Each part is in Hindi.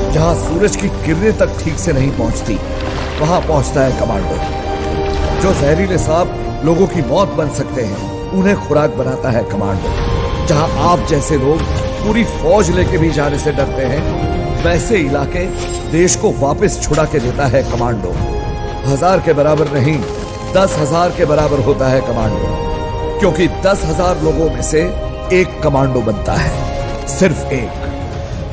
जहां सूरज की किरणें तक ठीक से नहीं पहुंचती, वहां पहुंचता है कमांडो। जो जहरीले सांप लोगों की मौत बन सकते हैं, उन्हें खुराक बनाता है कमांडो। जहां आप जैसे लोग पूरी फौज लेके भी जाने से डरते हैं, वैसे इलाके देश को वापस छुड़ा के देता है कमांडो। 1000 के बराबर नहीं, 10,000 के बराबर होता है कमांडो, क्योंकि 10,000 लोगों में से एक कमांडो बनता है, सिर्फ एक।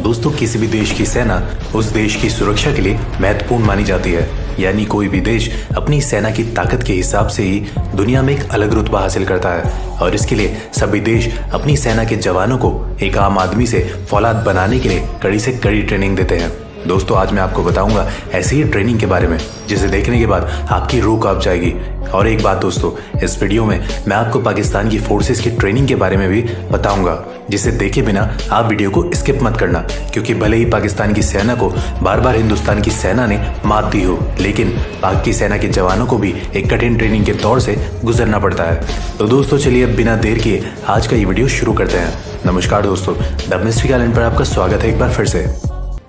दोस्तों, किसी भी देश की सेना उस देश की सुरक्षा के लिए महत्वपूर्ण मानी जाती है। यानी कोई भी देश अपनी सेना की ताकत के हिसाब से ही दुनिया में एक अलग रुतबा हासिल करता है, और इसके लिए सभी देश अपनी सेना के जवानों को एक आम आदमी से फौलाद बनाने के लिए कड़ी से कड़ी ट्रेनिंग देते हैं। दोस्तों, आज मैं आपको बताऊंगा ऐसी ही ट्रेनिंग के बारे में, जिसे देखने के बाद आपकी रूह कांप जाएगी। और एक बात दोस्तों, इस वीडियो में मैं आपको पाकिस्तान की फोर्सेस की ट्रेनिंग के बारे में भी बताऊंगा, जिसे देखे बिना आप वीडियो को स्किप मत करना, क्योंकि भले ही पाकिस्तान की सेना को बार बार हिंदुस्तान की सेना ने मात दी हो, लेकिन पाक की सेना के जवानों को भी एक कठिन ट्रेनिंग के दौर से गुजरना पड़ता है। तो दोस्तों चलिए अब बिना देर किए आज का ये वीडियो शुरू करते हैं। नमस्कार दोस्तों, द मिस्ट्री आइलैंड पर आपका स्वागत है एक बार फिर से।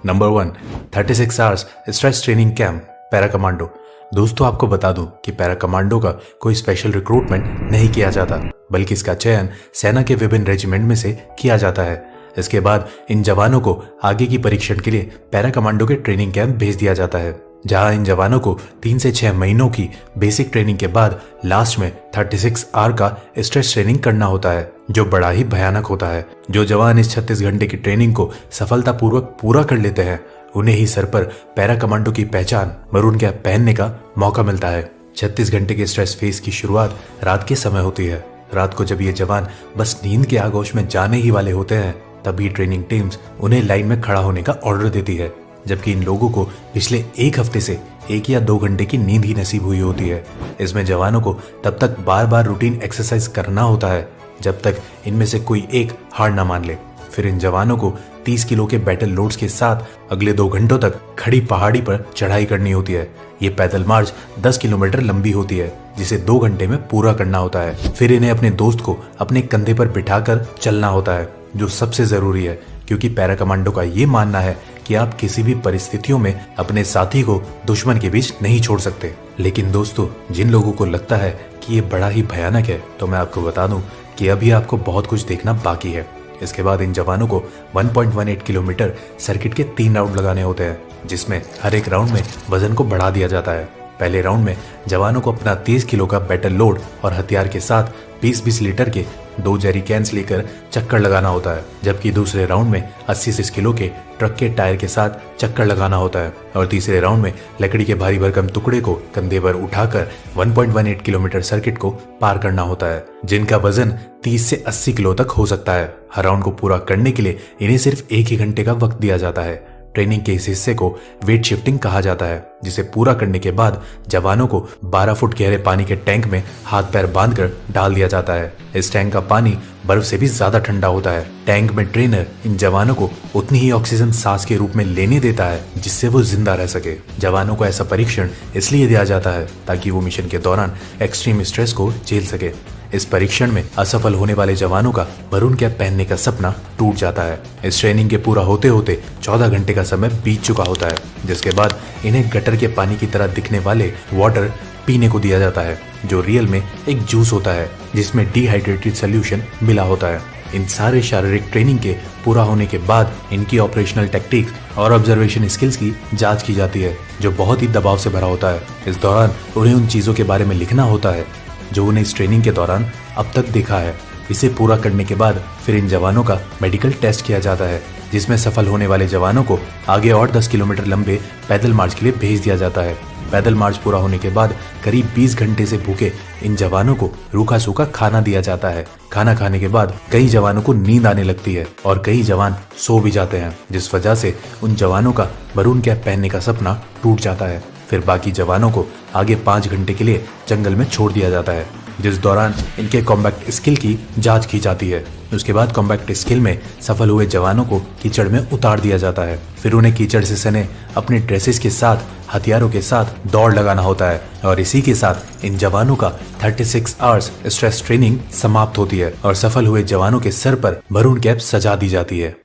Number 1, 36 hours stress training camp, para commando. दोस्तों, आपको बता दूं कि पैरा कमांडो का कोई स्पेशल रिक्रूटमेंट नहीं किया जाता, बल्कि इसका चयन सेना के विभिन्न रेजिमेंट में से किया जाता है। इसके बाद इन जवानों को आगे की परीक्षण के लिए पैरा कमांडो के ट्रेनिंग कैंप भेज दिया जाता है, जहां इन जवानों को 3 से 6 महीनों की बेसिक ट्रेनिंग के बाद लास्ट में 36 आवर का स्ट्रेस ट्रेनिंग करना होता है, जो बड़ा ही भयानक होता है। जो जवान इस 36 घंटे की ट्रेनिंग को सफलतापूर्वक पूरा कर लेते हैं, उन्हें ही सर पर पैरा कमांडो की पहचान मरून कैप पहनने का मौका मिलता है। 36 घंटे के स्ट्रेस फेज की शुरुआत रात के समय होती है। रात को जब ये जवान बस नींद के आगोश में जाने ही वाले होते हैं, तभी ट्रेनिंग टीम्स उन्हें लाइन में खड़ा होने का ऑर्डर देती है, जबकि इन लोगों को पिछले एक हफ्ते से 1 या 2 घंटे की नींद ही नसीब हुई होती है। इसमें जवानों को तब तक बार बार रूटीन एक्सरसाइज करना होता है जब तक इनमें से कोई एक हार ना मान ले। फिर इन जवानों को 30 किलो के बैटल लोड्स के साथ अगले 2 घंटों तक खड़ी पहाड़ी पर चढ़ाई करनी होती है। ये पैदल मार्च 10 किलोमीटर लंबी होती है, जिसे 2 घंटे में पूरा करना होता है। फिर इन्हें अपने दोस्त को अपने कंधे पर बिठाकर चलना होता है, जो सबसे जरूरी है, क्योंकि पैरा कमांडो का ये मानना है कि आप किसी भी परिस्थितियों में अपने साथी को दुश्मन के बीच नहीं छोड़ सकते। लेकिन दोस्तों, जिन लोगों को लगता है कि ये बड़ा ही भयानक है, तो मैं आपको बता दूं कि अभी आपको बहुत कुछ देखना बाकी है। इसके बाद इन जवानों को 1.18 किलोमीटर सर्किट के 3 राउंड लगाने होते हैं, जिसमें हर एक राउंड में वजन को बढ़ा दिया जाता है। पहले राउंड में जवानों को अपना 30 किलो का बैटल लोड और हथियार के साथ 20-20 लीटर के 2 जेरी कैंस लेकर चक्कर लगाना होता है, जबकि दूसरे राउंड में 80 किलो के ट्रक के टायर के साथ चक्कर लगाना होता है, और तीसरे राउंड में लकड़ी के भारी भरकम टुकड़े को कंधे पर उठाकर 1.18 किलोमीटर सर्किट को पार करना होता है, जिनका वजन 30 से 80 किलो तक हो सकता है। हर राउंड को पूरा करने के लिए इन्हें सिर्फ 1 ही घंटे का वक्त दिया जाता है। ट्रेनिंग के इस हिस्से को वेट शिफ्टिंग कहा जाता है, जिसे पूरा करने के बाद जवानों को 12 फुट गहरे पानी के टैंक में हाथ पैर बांधकर डाल दिया जाता है। इस टैंक का पानी बर्फ से भी ज्यादा ठंडा होता है। टैंक में ट्रेनर इन जवानों को उतनी ही ऑक्सीजन सांस के रूप में लेने देता है, जिससे वो जिंदा रह सके। जवानों को ऐसा परीक्षण इसलिए दिया जाता है ताकि वो मिशन के दौरान एक्सट्रीम स्ट्रेस को झेल सके। इस परीक्षण में असफल होने वाले जवानों का मरून कैप पहनने का सपना टूट जाता है। इस ट्रेनिंग के पूरा होते होते 14 घंटे का समय बीत चुका होता है, जिसके बाद इन्हें गटर के पानी की तरह दिखने वाले वाटर पीने को दिया जाता है, जो रियल में एक जूस होता है जिसमें डिहाइड्रेटेड सोल्यूशन मिला होता है। इन सारे शारीरिक ट्रेनिंग के पूरा होने के बाद इनकी ऑपरेशनल टेक्टिक्स और ऑब्जर्वेशन स्किल्स की जांच की जाती है, जो बहुत ही दबाव से भरा होता है। इस दौरान उन्हें उन चीजों के बारे में लिखना होता है जो उन्हें इस ट्रेनिंग के दौरान अब तक देखा है। इसे पूरा करने के बाद फिर इन जवानों का मेडिकल टेस्ट किया जाता है, जिसमें सफल होने वाले जवानों को आगे और 10 किलोमीटर लंबे पैदल मार्च के लिए भेज दिया जाता है। पैदल मार्च पूरा होने के बाद करीब 20 घंटे से भूखे इन जवानों को रूखा सूखा खाना दिया जाता है। खाना खाने के बाद कई जवानों को नींद आने लगती है और कई जवान सो भी जाते हैं, जिस वजह से उन जवानों का मरून कैप पहनने का सपना टूट जाता है। फिर बाकी जवानों को आगे 5 घंटे के लिए जंगल में छोड़ दिया जाता है, जिस दौरान इनके कॉम्बैक्ट स्किल की जांच की जाती है। उसके बाद कॉम्बैक्ट स्किल में सफल हुए जवानों को कीचड़ में उतार दिया जाता है। फिर उन्हें कीचड़ से सने अपने ड्रेसेस के साथ हथियारों के साथ दौड़ लगाना होता है और इसी के साथ इन जवानों का 36 आवर्स स्ट्रेस ट्रेनिंग समाप्त होती है और सफल हुए जवानों के सर पर मरून कैप सजा दी जाती है।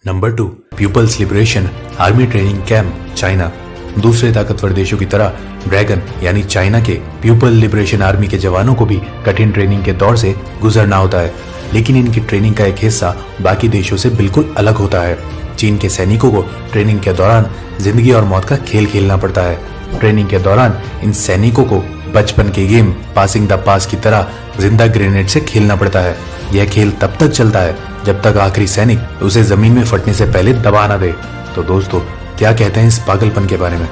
Number 2, People's Liberation Army training camp, China. दूसरे ताकतवर देशों की तरह ड्रैगन यानी चाइना के पीपल लिबरेशन आर्मी के जवानों को भी कठिन ट्रेनिंग के दौर से गुजरना होता है, लेकिन इनकी ट्रेनिंग का एक हिस्सा बाकी देशों से बिल्कुल अलग होता है। चीन के सैनिकों को ट्रेनिंग के दौरान जिंदगी और मौत का खेल खेलना पड़ता है। ट्रेनिंग के दौरान इन सैनिकों को बचपन के गेम पासिंग द पास की तरह जिंदा ग्रेनेड से खेलना पड़ता है। यह खेल तब तक चलता है जब तक आखिरी सैनिक उसे जमीन में फटने से पहले दबा ना दे। तो दोस्तों, क्या कहते हैं इस पागलपन के बारे में?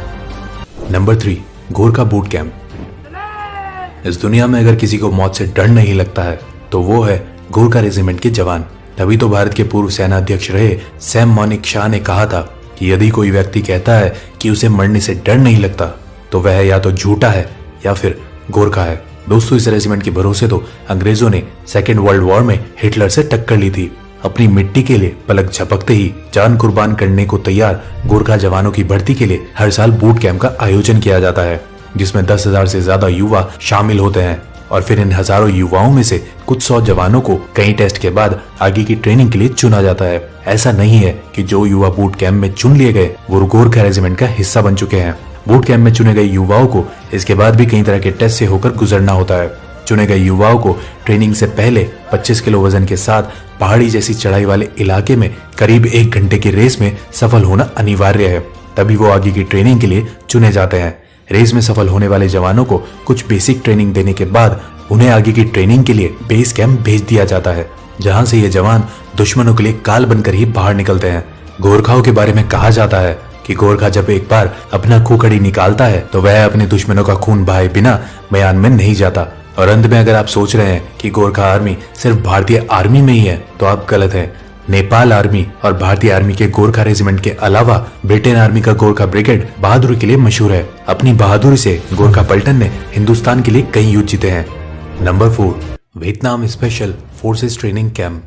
Number 3, Gorkha boot camp. इस दुनिया में अगर किसी को मौत से डर नहीं लगता है तो वो है गोरखा रेजिमेंट के जवान। तभी तो भारत के पूर्व सेना अध्यक्ष रहे सैम मॉनिक शाह ने कहा था कि यदि कोई व्यक्ति कहता है कि उसे मरने से डर नहीं लगता तो वह या तो झूठा है या फिर गोरखा है। दोस्तों, इस रेजिमेंट के भरोसे तो अंग्रेजों ने सेकेंड वर्ल्ड वॉर में हिटलर से टक्कर ली थी। अपनी मिट्टी के लिए पलक झपकते ही जान कुर्बान करने को तैयार गोरखा जवानों की भर्ती के लिए हर साल बूट कैंप का आयोजन किया जाता है, जिसमें 10,000 से ज्यादा युवा शामिल होते हैं। और फिर इन हजारों युवाओं में से कुछ 100 जवानों को कई टेस्ट के बाद आगे की ट्रेनिंग के लिए चुना जाता है। ऐसा नहीं है कि जो युवा बूट कैंप में चुन लिए गए वो गोरखा रेजिमेंट का हिस्सा बन चुके हैं। बूट कैंप में चुने गए युवाओं को इसके बाद भी कई तरह के टेस्ट से होकर गुजरना होता है। चुने गए युवाओं को ट्रेनिंग से पहले 25 किलो वजन के साथ पहाड़ी जैसी चढ़ाई वाले इलाके में करीब 1 घंटे की रेस में सफल होना अनिवार्य है, तभी वो आगे की ट्रेनिंग के लिए चुने जाते हैं। रेस में सफल होने वाले जवानों को कुछ बेसिक ट्रेनिंग देने के बाद उन्हें आगे की ट्रेनिंग के लिए बेस कैंप भेज दिया जाता है, जहां से ये जवान दुश्मनों के लिए काल बनकर ही बाहर निकलते हैं। गोरखाओं के बारे में कहा जाता है कि गोरखा जब एक बार अपना खूखड़ी निकालता है तो वह अपने दुश्मनों का खून बहाए बिना मैदान में नहीं जाता। और अंत में अगर आप सोच रहे हैं कि गोरखा आर्मी सिर्फ भारतीय आर्मी में ही है तो आप गलत हैं। नेपाल आर्मी और भारतीय आर्मी के गोरखा रेजिमेंट के अलावा ब्रिटेन आर्मी का गोरखा ब्रिगेड बहादुरी के लिए मशहूर है। अपनी बहादुरी से गोरखा पलटन ने हिंदुस्तान के लिए कई युद्ध जीते हैं। Number 4, Vietnam special forces training camp.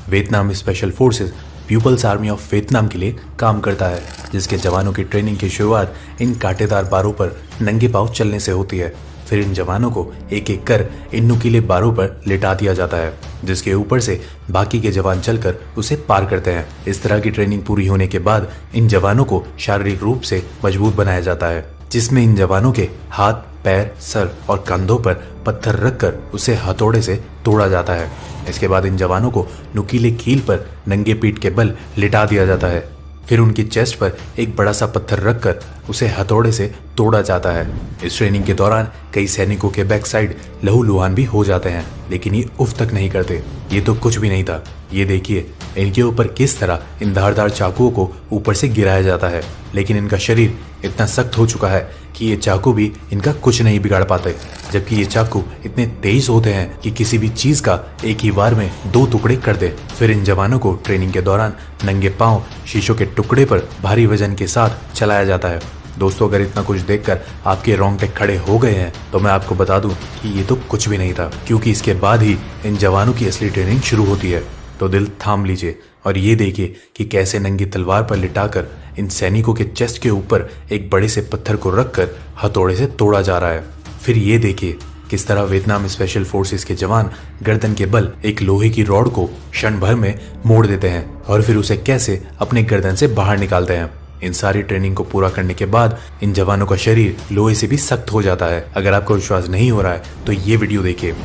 Vietnam special forces People's Army of Vietnam के लिए काम करता है, जिसके जवानों की ट्रेनिंग की शुरुआत इन कांटेदार बारों पर नंगे पांव चलने से होती है। फिर इन जवानों को एक एक कर इन नुकीले बारों पर लिटा दिया जाता है, जिसके ऊपर से बाकी के जवान चलकर उसे पार करते हैं। इस तरह की ट्रेनिंग पूरी होने के बाद इन जवानों को शारीरिक रूप से मजबूत बनाया जाता है, जिसमें इन जवानों के हाथ, पैर, सर और कंधों पर पत्थर रखकर उसे हथौड़े से तोड़ा जाता है। इसके बाद इन जवानों को नुकीले कील पर नंगे पीठ के बल लिटा दिया जाता है। फिर उनकी चेस्ट पर एक बड़ा सा पत्थर रखकर उसे हथौड़े से तोड़ा जाता है। इस ट्रेनिंग के दौरान कई सैनिकों के बैक साइड लहूलुहान भी हो जाते हैं, लेकिन ये उफ तक नहीं करते। ये तो कुछ भी नहीं था, ये देखिए इनके ऊपर किस तरह इन धारदार चाकुओं को ऊपर से गिराया जाता है, लेकिन इनका शरीर इतना सख्त हो चुका है कि ये चाकू भी इनका कुछ नहीं बिगाड़ पाते। जबकि ये चाकू इतने तेज होते हैं कि किसी भी चीज का एक ही बार में 2 टुकड़े कर दे। फिर इन जवानों को ट्रेनिंग के दौरान नंगे पांव शीशों के टुकड़े पर भारी वजन के साथ चलाया जाता है। दोस्तों, अगर इतना कुछ देखकर आपके रोंगटे खड़े हो गए हैं तो मैं आपको बता दूं कि ये तो कुछ भी नहीं था, क्योंकि इसके बाद ही इन जवानों की असली ट्रेनिंग शुरू होती है। तो दिल थाम लीजिए और ये देखिए कि कैसे नंगी तलवार पर लिटाकर इन सैनिकों के चेस्ट के ऊपर एक बड़े से पत्थर को रखकर हथौड़े से तोड़ा जा रहा है। फिर ये देखिए किस तरह वियतनाम स्पेशल फोर्सेस के जवान गर्दन के बल एक लोहे की रॉड को क्षण भर में मोड़ देते हैं और फिर उसे कैसे अपने गर्दन से बाहर निकालते हैं। इन सारी ट्रेनिंग को पूरा करने के बाद इन जवानों का शरीर लोहे से भी सख्त हो जाता है। अगर आपको विश्वास नहीं हो रहा है तो ये वीडियो देखिए।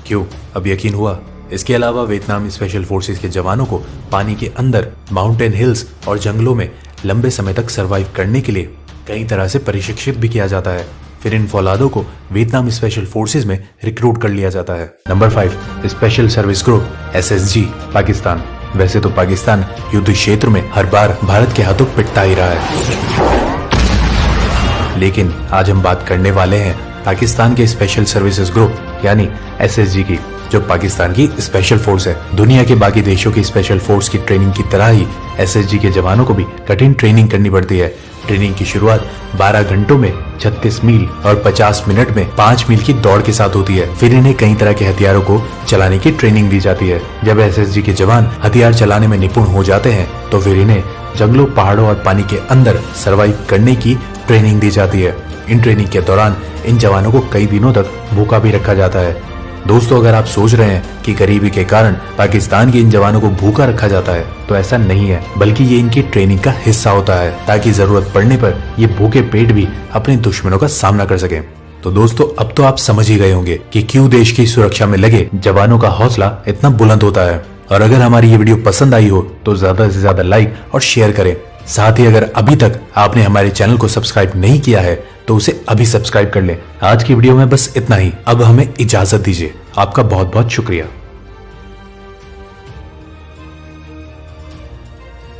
क्यों, अब यकीन हुआ? इसके अलावा वियतनाम स्पेशल फोर्सेस के जवानों को पानी के अंदर, माउंटेन हिल्स और जंगलों में लंबे समय तक सरवाइव करने के लिए कई तरह से प्रशिक्षित भी किया जाता है। फिर इन फौलादों को वियतनाम स्पेशल फोर्सेस में रिक्रूट कर लिया जाता है। Number 5, special service group SSG, Pakistan. वैसे तो पाकिस्तान युद्ध क्षेत्र में हर बार भारत के हाथों पिटता ही रहा है, लेकिन आज हम बात करने वाले हैं पाकिस्तान के स्पेशल सर्विसेज ग्रुप यानी SSG की, जो पाकिस्तान की स्पेशल फोर्स है। दुनिया के बाकी देशों की स्पेशल फोर्स की ट्रेनिंग की तरह ही SSG के जवानों को भी कठिन ट्रेनिंग करनी पड़ती है। ट्रेनिंग की शुरुआत 12 घंटों में 36 मील और 50 मिनट में 5 मील की दौड़ के साथ होती है। फिर इन्हें कई तरह के हथियारों को चलाने की ट्रेनिंग दी जाती है। जब एसएसजी के जवान हथियार चलाने में निपुण हो जाते हैं तो फिर इन्हें जंगलों, पहाड़ों और पानी के अंदर सरवाइव करने की ट्रेनिंग दी जाती है। इन ट्रेनिंग के दौरान इन जवानों को कई दिनों तक भूखा भी रखा जाता है। दोस्तों, अगर आप सोच रहे हैं कि गरीबी के कारण पाकिस्तान के इन जवानों को भूखा रखा जाता है, तो ऐसा नहीं है, बल्कि ये इनकी ट्रेनिंग का हिस्सा होता है ताकि जरूरत पड़ने पर ये भूखे पेट भी अपने दुश्मनों का सामना कर सके। तो दोस्तों, अब तो आप समझ ही गए होंगे कि क्यों देश की सुरक्षा में लगे जवानों का हौसला इतना बुलंद होता है। और अगर हमारी ये वीडियो पसंद आई हो तो ज्यादा से ज्यादा लाइक और शेयर करें। साथ ही अगर अभी तक आपने हमारे चैनल को सब्सक्राइब नहीं किया है तो उसे अभी सब्सक्राइब कर लें। आज की वीडियो में बस इतना ही। अब हमें इजाजत दीजिए। आपका बहुत बहुत शुक्रिया।